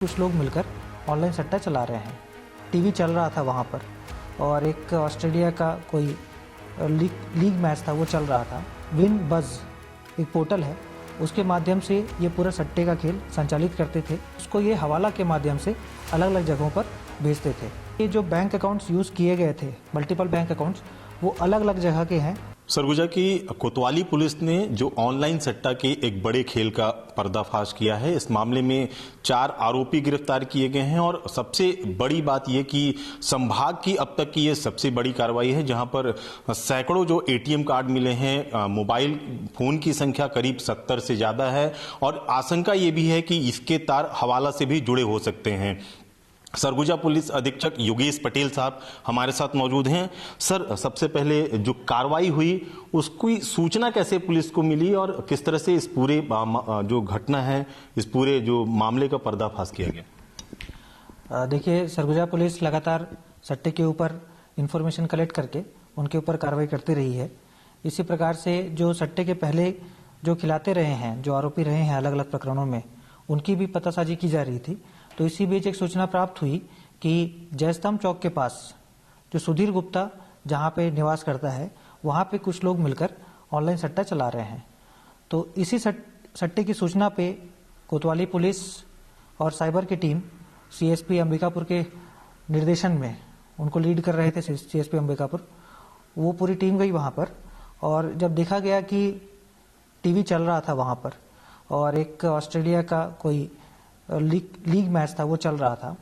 कुछ लोग मिलकर ऑनलाइन सट्टा चला रहे हैं। टीवी चल रहा था वहाँ पर और एक ऑस्ट्रेलिया का कोई लीग मैच था वो चल रहा था। विन बज़ एक पोर्टल है, उसके माध्यम से ये पूरा सट्टे का खेल संचालित करते थे। उसको ये हवाला के माध्यम से अलग अलग जगहों पर भेजते थे। ये जो बैंक अकाउंट्स यूज़ किए गए थे, मल्टीपल बैंक अकाउंट्स, वो अलग अलग जगह के हैं। सरगुजा की कोतवाली पुलिस ने जो ऑनलाइन सट्टा के एक बड़े खेल का पर्दाफाश किया है। इस मामले में 4 आरोपी गिरफ्तार किए गए हैं और सबसे बड़ी बात यह कि संभाग की अब तक की यह सबसे बड़ी कार्रवाई है, जहां पर सैकड़ों जो एटीएम कार्ड मिले हैं, मोबाइल फोन की संख्या करीब 70 से ज्यादा है और आशंका यह भी है कि इसके तार हवाला से भी जुड़े हो सकते हैं। सरगुजा पुलिस अधीक्षक योगेश पटेल साहब हमारे साथ मौजूद हैं। सर, सबसे पहले जो कार्रवाई हुई उसकी सूचना कैसे पुलिस को मिली और किस तरह से इस पूरे जो घटना है, इस पूरे जो मामले का पर्दाफाश किया गया? देखिए, सरगुजा पुलिस लगातार सट्टे के ऊपर इंफॉर्मेशन कलेक्ट करके उनके ऊपर कार्रवाई करती रही है। इसी प्रकार से जो सट्टे के पहले जो खिलाते रहे हैं, जो आरोपी रहे हैं अलग अलग प्रकरणों में, उनकी भी पतासाजी की जा रही थी। तो इसी बीच एक सूचना प्राप्त हुई कि जयस्तंभ चौक के पास जो सुधीर गुप्ता जहां पे निवास करता है, वहां पे कुछ लोग मिलकर ऑनलाइन सट्टा चला रहे हैं। तो इसी सट्टे की सूचना पे कोतवाली पुलिस और साइबर की टीम सीएसपी अंबिकापुर के निर्देशन में, उनको लीड कर रहे थे सीएसपी अंबिकापुर, वो पूरी टीम गई वहां पर। और जब देखा गया कि टीवी चल रहा था वहां पर और एक ऑस्ट्रेलिया का कोई लीग मैच था वो चल रहा था,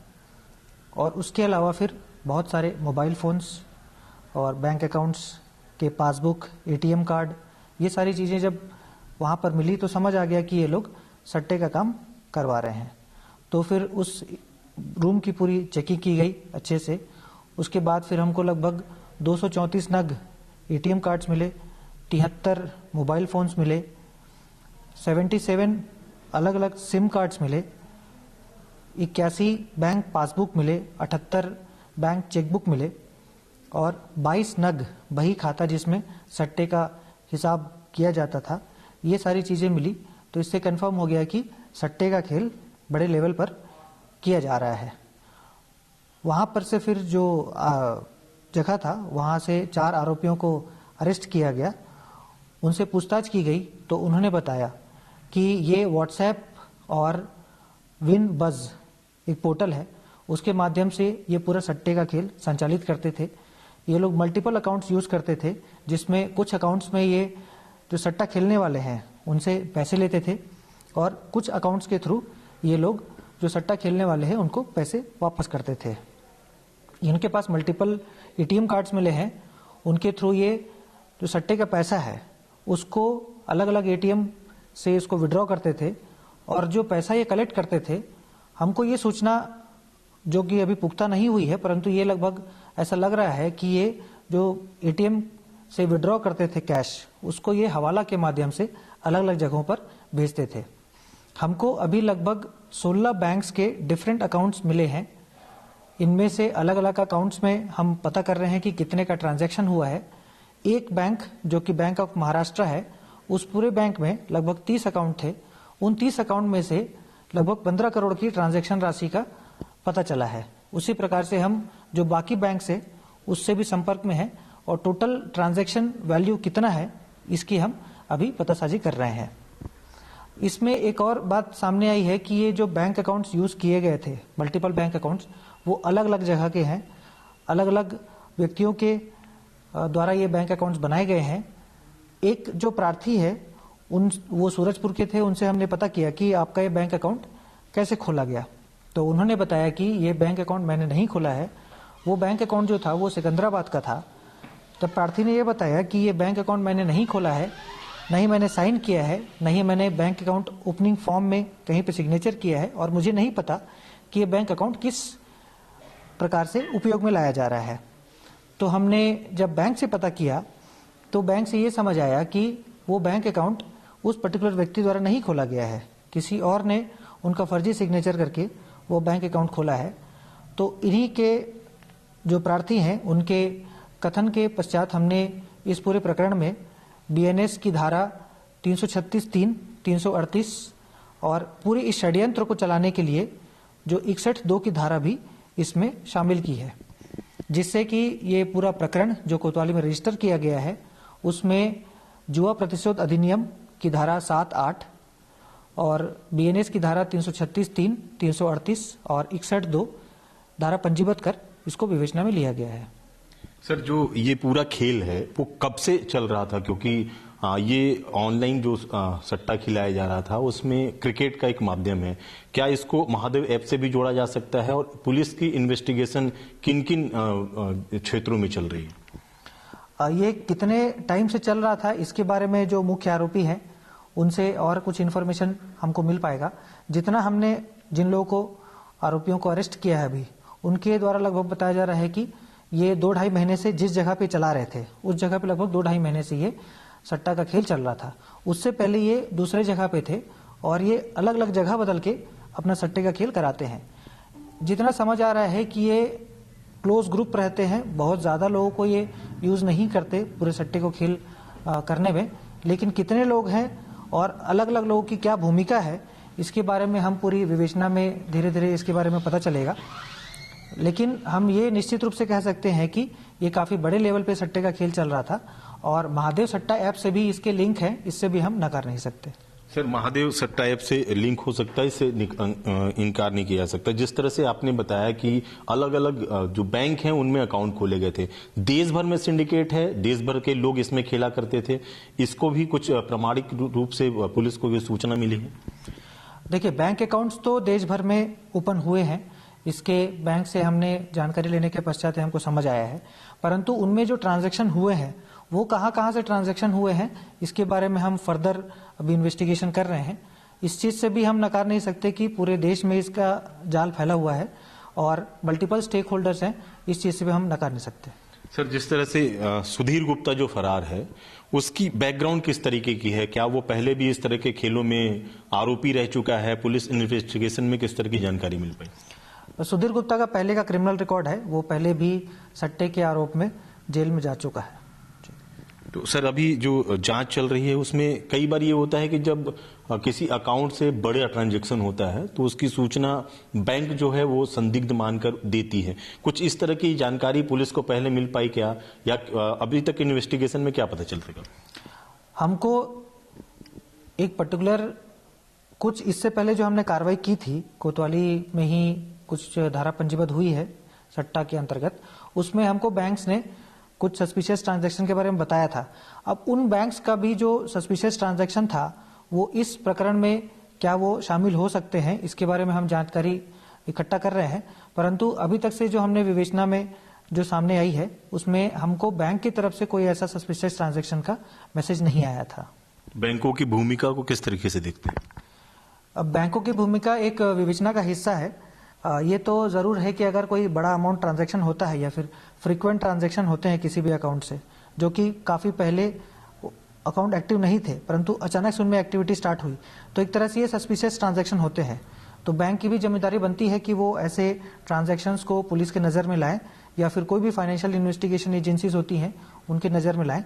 और उसके अलावा फिर बहुत सारे मोबाइल फ़ोन्स और बैंक अकाउंट्स के पासबुक, एटीएम कार्ड, ये सारी चीज़ें जब वहाँ पर मिली तो समझ आ गया कि ये लोग सट्टे का काम करवा रहे हैं। तो फिर उस रूम की पूरी चेकिंग की गई अच्छे से। उसके बाद फिर हमको लगभग 234 नग एटीएम कार्ड्स मिले, 73 मोबाइल फ़ोन्स मिले, 77 अलग अलग सिम कार्ड्स मिले, 81 बैंक पासबुक मिले, 78 बैंक चेकबुक मिले और 22 नग बही खाता जिसमें सट्टे का हिसाब किया जाता था। ये सारी चीज़ें मिली। तो इससे कंफर्म हो गया कि सट्टे का खेल बड़े लेवल पर किया जा रहा है। वहाँ पर से फिर जो जगह था, वहाँ से 4 आरोपियों को अरेस्ट किया गया। उनसे पूछताछ की गई तो उन्होंने बताया कि ये व्हाट्सएप और विन बज़ एक पोर्टल है, उसके माध्यम से ये पूरा सट्टे का खेल संचालित करते थे। ये लोग मल्टीपल अकाउंट्स यूज़ करते थे, जिसमें कुछ अकाउंट्स में ये जो सट्टा खेलने वाले हैं उनसे पैसे लेते थे और कुछ अकाउंट्स के थ्रू ये लोग जो सट्टा खेलने वाले हैं उनको पैसे वापस करते थे। इनके पास मल्टीपल एटीएम कार्ड्स मिले हैं, उनके थ्रू ये जो सट्टे का पैसा है उसको अलग अलग एटीएम से इसको विड्रॉ करते थे और जो पैसा ये कलेक्ट करते थे, हमको ये सूचना जो कि अभी पुख्ता नहीं हुई है, परंतु ये लगभग ऐसा लग रहा है कि ये जो एटीएम से विड्रॉ करते थे कैश, उसको ये हवाला के माध्यम से अलग अलग जगहों पर भेजते थे। हमको अभी लगभग 16 बैंक्स के डिफरेंट अकाउंट्स मिले हैं। इनमें से अलग अलग अकाउंट्स में हम पता कर रहे हैं कि कितने का ट्रांजैक्शन हुआ है। एक बैंक जो कि बैंक ऑफ महाराष्ट्र है, उस पूरे बैंक में लगभग 30 अकाउंट थे। उन 30 अकाउंट में से लगभग 15 करोड़ की ट्रांजैक्शन राशि का पता चला है। उसी प्रकार से हम जो बाकी बैंक से उससे भी संपर्क में हैं और टोटल ट्रांजैक्शन वैल्यू कितना है इसकी हम अभी पतासाजी कर रहे हैं। इसमें एक और बात सामने आई है कि ये जो बैंक अकाउंट्स यूज़ किए गए थे, मल्टीपल बैंक अकाउंट्स, वो अलग अलग जगह के हैं, अलग अलग व्यक्तियों के द्वारा ये बैंक अकाउंट्स बनाए गए हैं। एक जो प्रार्थी है वो सूरजपुर के थे, उनसे हमने पता किया कि आपका ये बैंक अकाउंट कैसे खोला गया। तो उन्होंने बताया कि ये बैंक अकाउंट मैंने नहीं खोला है, वो बैंक अकाउंट जो था वो सिकंदराबाद का था। तब प्रार्थी ने ये बताया कि ये बैंक अकाउंट मैंने नहीं खोला है, नहीं मैंने साइन किया है, नहीं मैंने बैंक अकाउंट ओपनिंग फॉर्म में कहीं पे सिग्नेचर किया है और मुझे नहीं पता कि ये बैंक अकाउंट किस प्रकार से उपयोग में लाया जा रहा है। तो हमने जब बैंक से पता किया तो बैंक से ये समझ आया कि वो बैंक अकाउंट उस पर्टिकुलर व्यक्ति द्वारा नहीं खोला गया है, किसी और ने उनका फर्जी सिग्नेचर करके वो बैंक अकाउंट खोला है। तो इन्हीं के जो प्रार्थी हैं उनके कथन के पश्चात हमने इस पूरे प्रकरण में बीएनएस की धारा 336(3), 338 और पूरे इस षड्यंत्र को चलाने के लिए जो 61(2) की धारा भी इसमें शामिल की है, जिससे कि ये पूरा प्रकरण जो कोतवाली में रजिस्टर किया गया है उसमें जुआ प्रतिशोध अधिनियम की धारा 7(8) और बीएनएस की धारा 336(3), 338 और 61(2) धारा पंजीबद्ध कर इसको विवेचना में लिया गया है। सर, जो ये पूरा खेल है वो कब से चल रहा था? क्योंकि ये ऑनलाइन जो सट्टा खिलाया जा रहा था उसमें क्रिकेट का एक माध्यम है। क्या इसको महादेव ऐप से भी जोड़ा जा सकता है? और पुलिस की इन्वेस्टिगेशन किन किन क्षेत्रों में चल रही है? ये कितने टाइम से चल रहा था इसके बारे में जो मुख्य आरोपी हैं उनसे और कुछ इन्फॉर्मेशन हमको मिल पाएगा। जितना हमने जिन लोगों को आरोपियों को अरेस्ट किया है अभी, उनके द्वारा लगभग बताया जा रहा है कि ये 2-2.5 महीने से जिस जगह पे चला रहे थे उस जगह पे लगभग 2-2.5 महीने से ये सट्टा का खेल चल रहा था। उससे पहले ये दूसरे जगह पे थे और ये अलग अलग जगह बदल के अपना सट्टे का खेल कराते हैं। जितना समझ आ रहा है कि ये क्लोज ग्रुप रहते हैं, बहुत ज्यादा लोगों को ये यूज नहीं करते पूरे सट्टे को खेल करने में, लेकिन कितने लोग हैं और अलग अलग लोगों की क्या भूमिका है इसके बारे में हम पूरी विवेचना में धीरे धीरे इसके बारे में पता चलेगा। लेकिन हम ये निश्चित रूप से कह सकते हैं कि ये काफी बड़े लेवल पे सट्टे का खेल चल रहा था और महादेव सट्टा ऐप से भी इसके लिंक है, इससे भी हम नकार नहीं सकते। सर, महादेव सट्टा ऐप से लिंक हो सकता है, इससे इनकार नहीं किया जा सकता। जिस तरह से आपने बताया कि अलग अलग जो बैंक हैं उनमें अकाउंट खोले गए थे, देश भर में सिंडिकेट है, देश भर के लोग इसमें खेला करते थे, इसको भी कुछ प्रामाणिक रूप से पुलिस को भी सूचना मिली है? देखिए, बैंक अकाउंट्स तो देश भर में ओपन हुए हैं, इसके बैंक से हमने जानकारी लेने के पश्चात हमको समझ आया है, परंतु उनमें जो ट्रांजैक्शन हुए हैं वो कहां से ट्रांजैक्शन हुए हैं इसके बारे में हम फर्दर अभी इन्वेस्टिगेशन कर रहे हैं। इस चीज से भी हम नकार नहीं सकते कि पूरे देश में इसका जाल फैला हुआ है और मल्टीपल स्टेक होल्डर्स हैं, इस चीज से भी हम नकार नहीं सकते। सर, जिस तरह से सुधीर गुप्ता जो फरार है उसकी बैकग्राउंड किस तरीके की है? क्या वो पहले भी इस तरह के खेलों में आरोपी रह चुका है? पुलिस इन्वेस्टिगेशन में किस तरह की जानकारी मिल पाई? सुधीर गुप्ता का पहले का क्रिमिनल रिकॉर्ड है, वो पहले भी सट्टे के आरोप में जेल में जा चुका है। तो सर, अभी जो जांच चल रही है उसमें कई बार ये होता है कि जब किसी अकाउंट से बड़ा ट्रांजैक्शन होता है तो उसकी सूचना बैंक जो है वो संदिग्ध मानकर देती है। कुछ इस तरह की जानकारी पुलिस को पहले मिल पाई क्या, या अभी तक इन्वेस्टिगेशन में क्या पता चल सका? हमको एक पर्टिकुलर कुछ इससे पहले जो हमने कार्रवाई की थी, कोतवाली में ही कुछ धारा पंजीबद्ध हुई है सट्टा के अंतर्गत, उसमें हमको बैंक्स ने कुछ सस्पिशियस ट्रांजैक्शन के बारे में बताया था। अब उन बैंक्स का भी जो सस्पिशियस ट्रांजैक्शन था वो इस प्रकरण में क्या वो शामिल हो सकते हैं, इसके बारे में हम जानकारी इकट्ठा कर रहे हैं, परंतु अभी तक से जो हमने विवेचना में जो सामने आई है उसमें हमको बैंक की तरफ से कोई ऐसा सस्पिशियस ट्रांजैक्शन का मैसेज नहीं आया था। बैंकों की भूमिका को किस तरीके से देखते हैं? अब बैंकों की भूमिका एक विवेचना का हिस्सा है। ये तो जरूर है कि अगर कोई बड़ा अमाउंट ट्रांजैक्शन होता है या फिर फ्रीक्वेंट ट्रांजैक्शन होते हैं किसी भी अकाउंट से, जो कि काफी पहले अकाउंट एक्टिव नहीं थे परंतु अचानक से उनमें एक्टिविटी स्टार्ट हुई, तो एक तरह से ये सस्पिशियस ट्रांजैक्शन होते हैं। तो बैंक की भी जिम्मेदारी बनती है कि वो ऐसे ट्रांजैक्शंस को पुलिस के नजर में लाएं या फिर कोई भी फाइनेंशियल इन्वेस्टिगेशन एजेंसीज होती हैं उनके नजर में लाएं।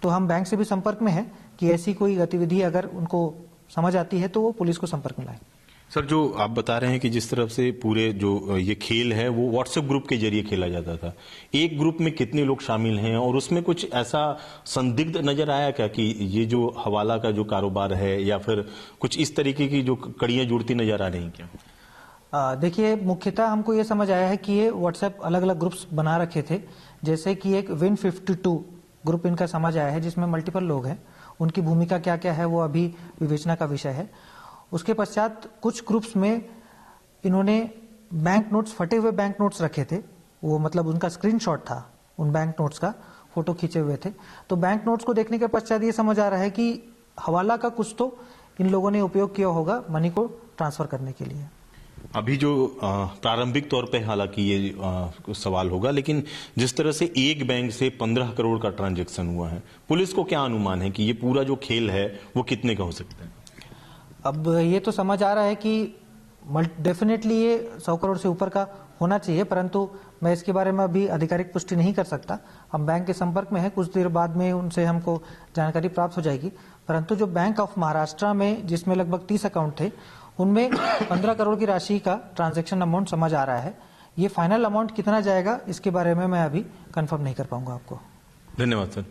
तो हम बैंक से भी संपर्क में हैं कि ऐसी कोई गतिविधि अगर उनको समझ आती है तो वो पुलिस को संपर्क में लाएं। सर, जो आप बता रहे हैं कि जिस तरफ से पूरे जो ये खेल है वो व्हाट्सएप ग्रुप के जरिए खेला जाता था, एक ग्रुप में कितने लोग शामिल हैं और उसमें कुछ ऐसा संदिग्ध नजर आया क्या कि ये जो हवाला का जो कारोबार है या फिर कुछ इस तरीके की जो कड़ियां जुड़ती नजर आ रही क्या? देखिए, मुख्यतः हमको ये समझ आया है कि ये व्हाट्सएप अलग अलग ग्रुप्स बना रखे थे, जैसे कि एक विन 52 ग्रुप इनका समझ आया है जिसमें मल्टीपल लोग हैं। उनकी भूमिका क्या क्या है वो अभी विवेचना का विषय है। उसके पश्चात कुछ ग्रुप्स में इन्होंने बैंक नोट्स, फटे हुए बैंक नोट्स रखे थे, वो मतलब उनका स्क्रीनशॉट था उन बैंक नोट्स का, फोटो खींचे हुए थे। तो बैंक नोट्स को देखने के पश्चात ये समझ आ रहा है कि हवाला का कुछ तो इन लोगों ने उपयोग किया होगा मनी को ट्रांसफर करने के लिए। अभी जो प्रारंभिक तौर पे हालांकि ये सवाल होगा, लेकिन जिस तरह से एक बैंक से 15 करोड़ का ट्रांजैक्शन हुआ है, पुलिस को क्या अनुमान है कि ये पूरा जो खेल है वो कितने का हो सकता है? अब ये तो समझ आ रहा है कि डेफिनेटली ये 100 करोड़ से ऊपर का होना चाहिए, परंतु मैं इसके बारे में अभी आधिकारिक पुष्टि नहीं कर सकता। हम बैंक के संपर्क में हैं, कुछ देर बाद में उनसे हमको जानकारी प्राप्त हो जाएगी। परंतु जो बैंक ऑफ महाराष्ट्र में जिसमें लगभग 30 अकाउंट थे उनमें 15 करोड़ की राशि का ट्रांजैक्शन अमाउंट समझ आ रहा है। ये फाइनल अमाउंट कितना जाएगा इसके बारे में मैं अभी कंफर्म नहीं कर पाऊंगा आपको। धन्यवाद सर।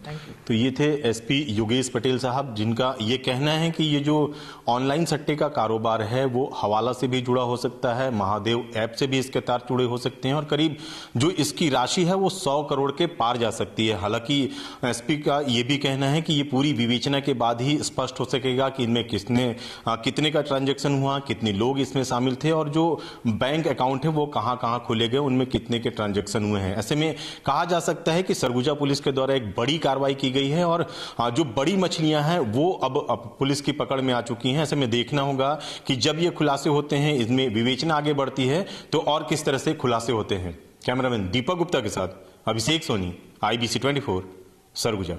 तो ये थे एसपी योगेश पटेल साहब, जिनका ये कहना है कि ये जो ऑनलाइन सट्टे का कारोबार है वो हवाला से भी जुड़ा हो सकता है, महादेव ऐप से भी इसके तार जुड़े हो सकते हैं और करीब जो इसकी राशि है वो 100 करोड़ के पार जा सकती है। हालांकि एसपी का ये भी कहना है कि ये पूरी विवेचना के बाद ही स्पष्ट हो सकेगा कि इनमें कितने का ट्रांजेक्शन हुआ, कितने लोग इसमें शामिल थे और जो बैंक अकाउंट है वो कहां खोले गए, उनमें कितने के ट्रांजेक्शन हुए हैं। ऐसे में कहा जा सकता है कि सरगुजा पुलिस के द्वारा एक बड़ी कार्रवाई की गई है और जो बड़ी मछलियां हैं वो अब पुलिस की पकड़ में आ चुकी हैं। ऐसे में देखना होगा कि जब ये खुलासे होते हैं, इसमें विवेचना आगे बढ़ती है तो और किस तरह से खुलासे होते हैं। कैमरामैन दीपक गुप्ता के साथ अभिषेक सोनी, IBC 24, सरगुजा।